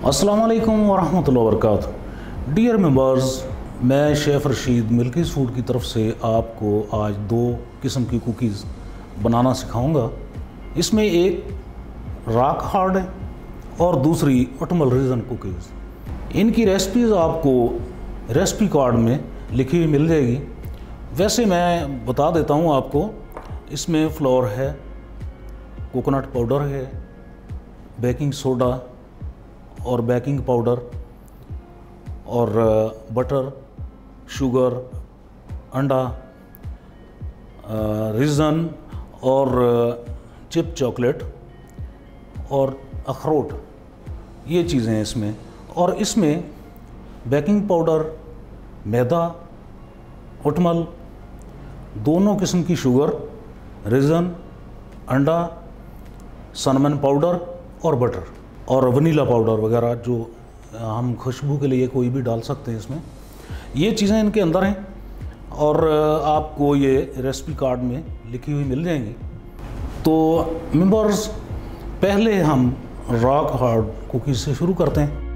अस्सलाम वालेकुम वरहमतुल्लाहि वबरकातुहू। डियर मेंबर्स, मैं शेफ़ रशीद मिल्कीज़ फूड की तरफ से आपको आज दो किस्म की कुकीज़ बनाना सिखाऊंगा। इसमें एक रॉक हार्ड है और दूसरी ऑटमल रीज़न कुकीज़। इनकी रेसिपीज़ आपको रेसिपी कार्ड में लिखी हुई मिल जाएगी। वैसे मैं बता देता हूँ आपको, इसमें फ्लोर है, कोकोनट पाउडर है, बेकिंग सोडा और बेकिंग पाउडर और बटर, शुगर, अंडा, रिज़न और चिप चॉकलेट और अखरोट, ये चीज़ें हैं इसमें। और इसमें बेकिंग पाउडर, मैदा, ओटमल, दोनों किस्म की शुगर, रिज़न, अंडा, सनमन पाउडर और बटर और वनीला पाउडर वगैरह जो हम खुशबू के लिए कोई भी डाल सकते हैं इसमें। ये चीज़ें इनके अंदर हैं और आपको ये रेसिपी कार्ड में लिखी हुई मिल जाएंगी। तो मेंबर्स, पहले हम रॉक हार्ड कुकीज़ से शुरू करते हैं।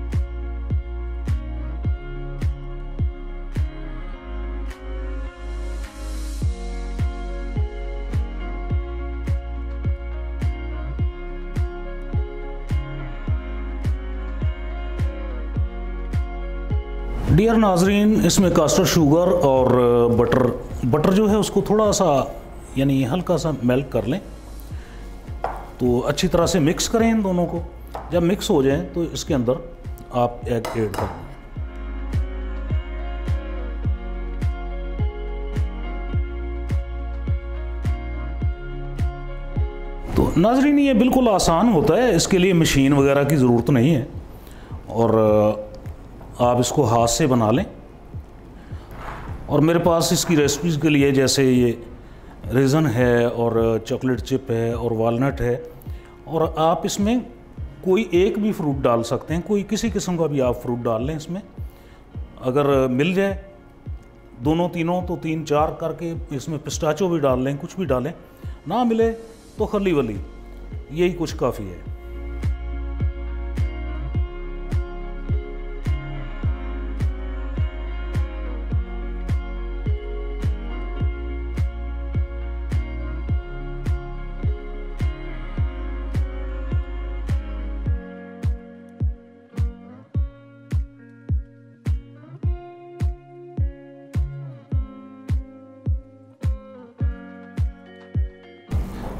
डियर नाजरीन, इसमें कास्टर शुगर और बटर जो है उसको थोड़ा सा यानी हल्का सा मेल्ट कर लें। तो अच्छी तरह से मिक्स करें इन दोनों को। जब मिक्स हो जाए तो इसके अंदर आप एग ऐड कर दें। तो नाजरीन, ये बिल्कुल आसान होता है, इसके लिए मशीन वगैरह की ज़रूरत नहीं है और आप इसको हाथ से बना लें। और मेरे पास इसकी रेसिपीज़ के लिए जैसे ये रेज़न है और चॉकलेट चिप है और वालनट है, और आप इसमें कोई एक भी फ्रूट डाल सकते हैं, कोई किसी किस्म का भी आप फ्रूट डाल लें इसमें। अगर मिल जाए दोनों तीनों तो 3-4 करके इसमें पिस्ताचो भी डाल लें, कुछ भी डालें। ना मिले तो खली वली, यही कुछ काफ़ी है।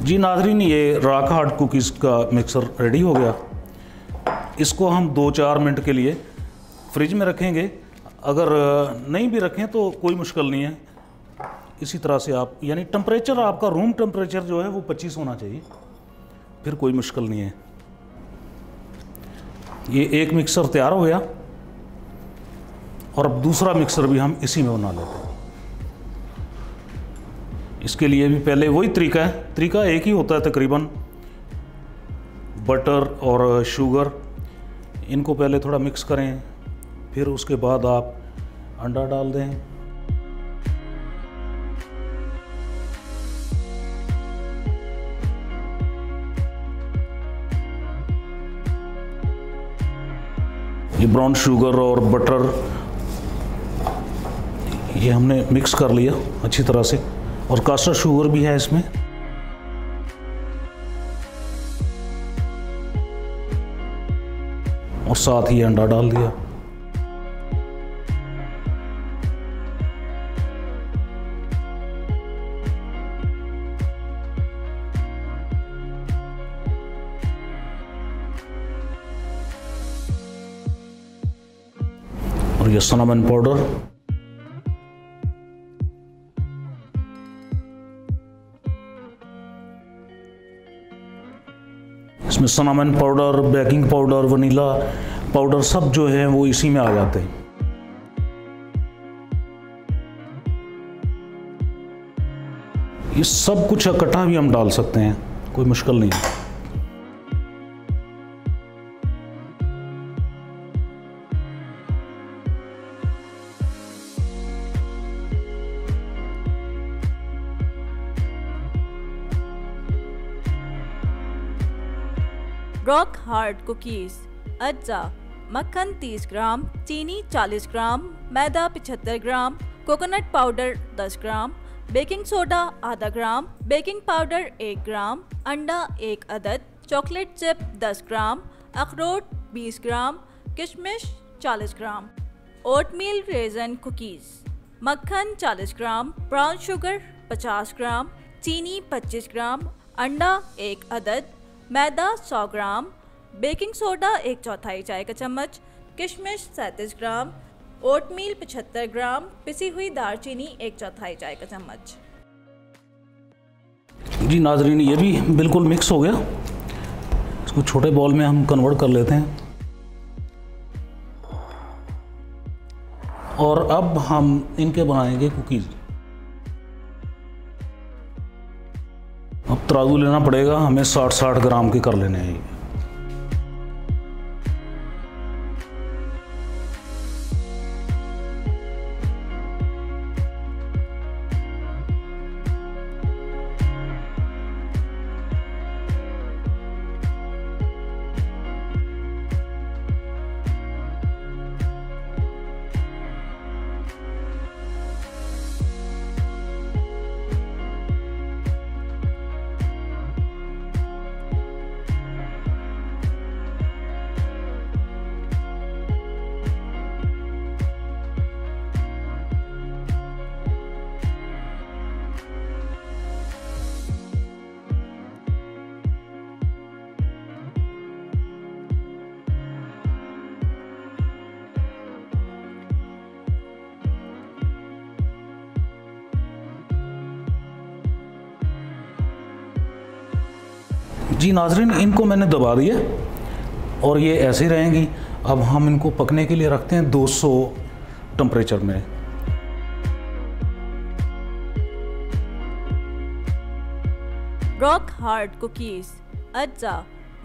जी नाज़रीन, ये रॉक हार्ड कुकीज़ का मिक्सर रेडी हो गया। इसको हम 2-4 मिनट के लिए फ्रिज में रखेंगे। अगर नहीं भी रखें तो कोई मुश्किल नहीं है। इसी तरह से आप यानी टेम्परेचर आपका रूम टेम्परेचर जो है वो 25 होना चाहिए, फिर कोई मुश्किल नहीं है। ये एक मिक्सर तैयार हो गया और अब दूसरा मिक्सर भी हम इसी में बना लेते हैं। इसके लिए भी पहले वही तरीका एक ही होता है तकरीबन। बटर और शुगर, इनको पहले थोड़ा मिक्स करें, फिर उसके बाद आप अंडा डाल दें। ये ब्राउन शुगर और बटर ये हमने मिक्स कर लिया अच्छी तरह से, और कास्टर शुगर भी है इसमें। और साथ ही अंडा डाल दिया। और ये सिनेमन पाउडर, इसमें cinnamon powder, baking powder, vanilla powder सब जो है वो इसी में आ जाते हैं। ये सब कुछ इकट्ठा भी हम डाल सकते हैं, कोई मुश्किल नहीं है। रॉक हार्ड कुकीज़, अज्जा, मक्खन 30 ग्राम, चीनी 40 ग्राम, मैदा 75 ग्राम, कोकोनट पाउडर 10 ग्राम, बेकिंग सोडा आधा ग्राम, बेकिंग पाउडर 1 ग्राम, अंडा 1 अदद, चॉकलेट चिप 10 ग्राम, अखरोट 20 ग्राम, किशमिश 40 ग्राम, ओटमील रेजन कुकीज़, मक्खन 40 ग्राम, ब्राउन शुगर 50 ग्राम, चीनी 25 ग्राम, अंडा 1 अदद, मैदा 100 ग्राम, बेकिंग सोडा 1/4 चाय का चम्मच, किशमिश 37 ग्राम, ओटमील 75 ग्राम, पिसी हुई दालचीनी 1/4 चाय का चम्मच। जी नाजरीन, ये भी बिल्कुल मिक्स हो गया। इसको छोटे बॉल में हम कन्वर्ट कर लेते हैं और अब हम इनके बनाएंगे कुकीज़। अब तराजू लेना पड़ेगा हमें, 60-60 ग्राम के कर लेने हैं। जी नाजरीन, इनको मैंने दबा दिया और ये ऐसे ही रहेंगी। अब हम इनको पकने के लिए रखते हैं 200 टेम्परेचर में। रॉक हार्ड कुकीज़, अज्जा,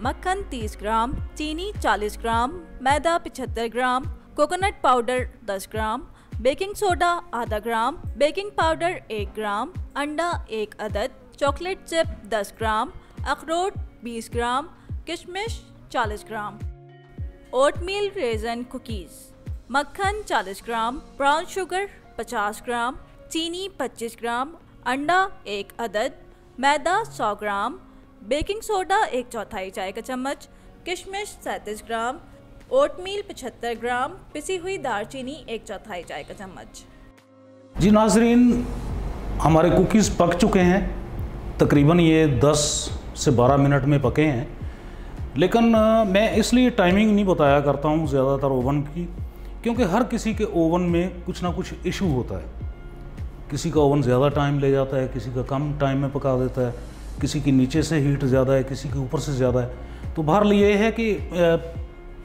मक्खन 30 ग्राम, चीनी 40 ग्राम, मैदा 75 ग्राम, कोकोनट पाउडर 10 ग्राम, बेकिंग सोडा आधा ग्राम, बेकिंग पाउडर 1 ग्राम, अंडा 1 अदद, चॉकलेट चिप 10 ग्राम, अखरोट 20 ग्राम, किशमिश 40 ग्राम, ओटमील रेजन कुकीज़, मक्खन 40 ग्राम, ब्राउन शुगर 50 ग्राम, चीनी 25 ग्राम, अंडा 1 अदद, मैदा 100 ग्राम, बेकिंग सोडा 1/4 चाय का चम्मच, किशमिश 37 ग्राम, ओटमील 75 ग्राम, पिसी हुई दालचीनी 1/4 चाय का चम्मच। जी नाजरीन, हमारे कुकीज़ पक चुके हैं। तकरीबन ये 10 से 12 मिनट में पके हैं। लेकिन मैं इसलिए टाइमिंग नहीं बताया करता हूँ ज़्यादातर ओवन की, क्योंकि हर किसी के ओवन में कुछ ना कुछ इशू होता है। किसी का ओवन ज़्यादा टाइम ले जाता है, किसी का कम टाइम में पका देता है, किसी की नीचे से हीट ज़्यादा है, किसी के ऊपर से ज़्यादा है। तो बहरहाल ये है कि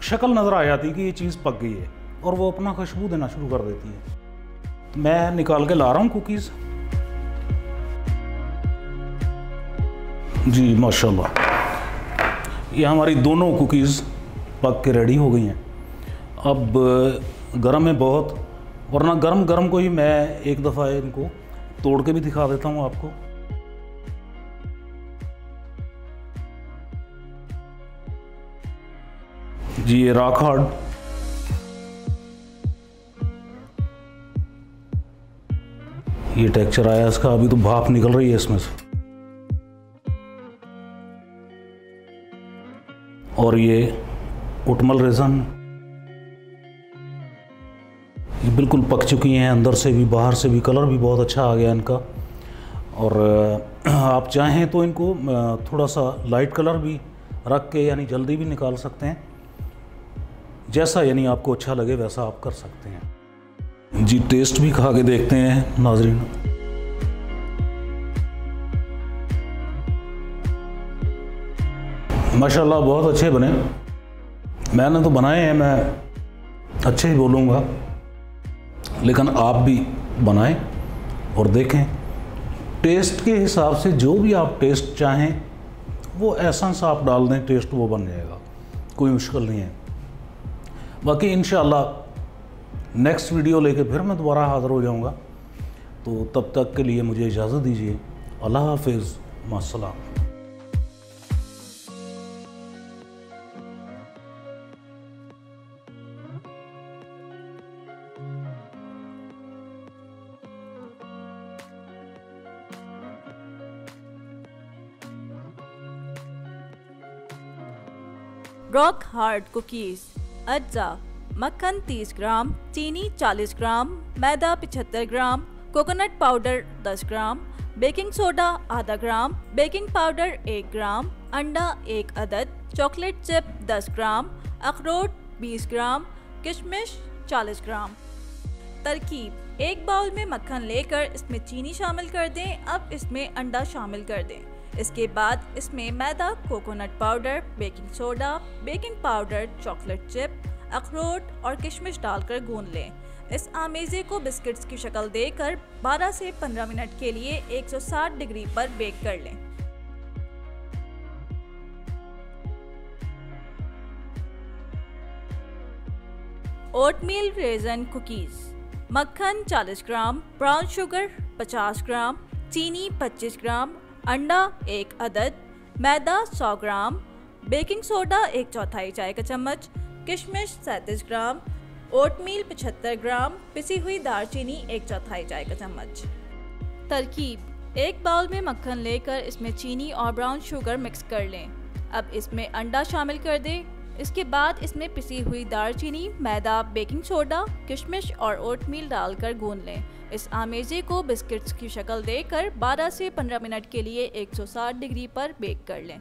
शक्ल नज़र आ जाती है कि ये चीज़ पक गई है और वो अपना खुशबू देना शुरू कर देती है। मैं निकाल के ला रहा हूँ कुकीज़। जी माशाल्लाह, ये हमारी दोनों कुकीज़ पक के रेडी हो गई हैं। अब गर्म है बहुत, वरना गरम गरम को ही मैं एक दफ़ा इनको तोड़ के भी दिखा देता हूँ आपको। जी ये रॉक हार्ड, ये टेक्सचर आया इसका। अभी तो भाप निकल रही है इसमें से। और ये ओटमील रेज़न, ये बिल्कुल पक चुकी हैं अंदर से भी बाहर से भी। कलर भी बहुत अच्छा आ गया इनका। और आप चाहें तो इनको थोड़ा सा लाइट कलर भी रख के यानी जल्दी भी निकाल सकते हैं। जैसा यानी आपको अच्छा लगे वैसा आप कर सकते हैं। जी टेस्ट भी खा के देखते हैं नाजरीन। माशाल्लाह बहुत अच्छे बने। मैंने तो बनाए हैं, मैं अच्छे ही बोलूँगा, लेकिन आप भी बनाएं और देखें। टेस्ट के हिसाब से जो भी आप टेस्ट चाहें वो एसेंस आप डाल दें, टेस्ट वो बन जाएगा, कोई मुश्किल नहीं है। बाकी इंशाअल्लाह नेक्स्ट वीडियो लेके फिर मैं दोबारा हाज़िर हो जाऊँगा। तो तब तक के लिए मुझे इजाज़त दीजिए। अल्लाह हाफ़िज़, मास्सलाम। Rock hard cookies. अज्जा: मक्खन 30 ग्राम, चीनी 40 ग्राम, मैदा 75 ग्राम, कोकोनट पाउडर 10 ग्राम, बेकिंग सोडा आधा ग्राम, बेकिंग पाउडर 1 ग्राम, अंडा 1 अदद, चॉकलेट चिप 10 ग्राम, अखरोट 20 ग्राम, किशमिश 40 ग्राम। तरकीब: एक बाउल में मक्खन लेकर इसमें चीनी शामिल कर दें। अब इसमें अंडा शामिल कर दें। इसके बाद इसमें मैदा, coconut powder, baking soda, baking powder, chocolate chip, अखरोट और किशमिश डालकर गूंद लें। इस आमेज़े को बिस्किट्स की शक्ल देकर 12 से 15 मिनट के लिए 160 डिग्री पर बेक कर लें। Oatmeal raisin cookies. मक्खन 40 ग्राम, ब्राउन शुगर 50 ग्राम, चीनी 25 ग्राम, अंडा 1 अदद, मैदा 100 ग्राम, बेकिंग सोडा 1/4 चाय का चम्मच, किशमिश 37 ग्राम, ओटमील 75 ग्राम, पिसी हुई दालचीनी 1/4 चाय का चम्मच। तरकीब: एक बाउल में मक्खन लेकर इसमें चीनी और ब्राउन शुगर मिक्स कर लें। अब इसमें अंडा शामिल कर दें। इसके बाद इसमें पिसी हुई दालचीनी, मैदा, बेकिंग सोडा, किशमिश और ओटमील डालकर गूंद लें। इस आमेज़े को बिस्किट्स की शक्ल देकर 12 से 15 मिनट के लिए 160 डिग्री पर बेक कर लें।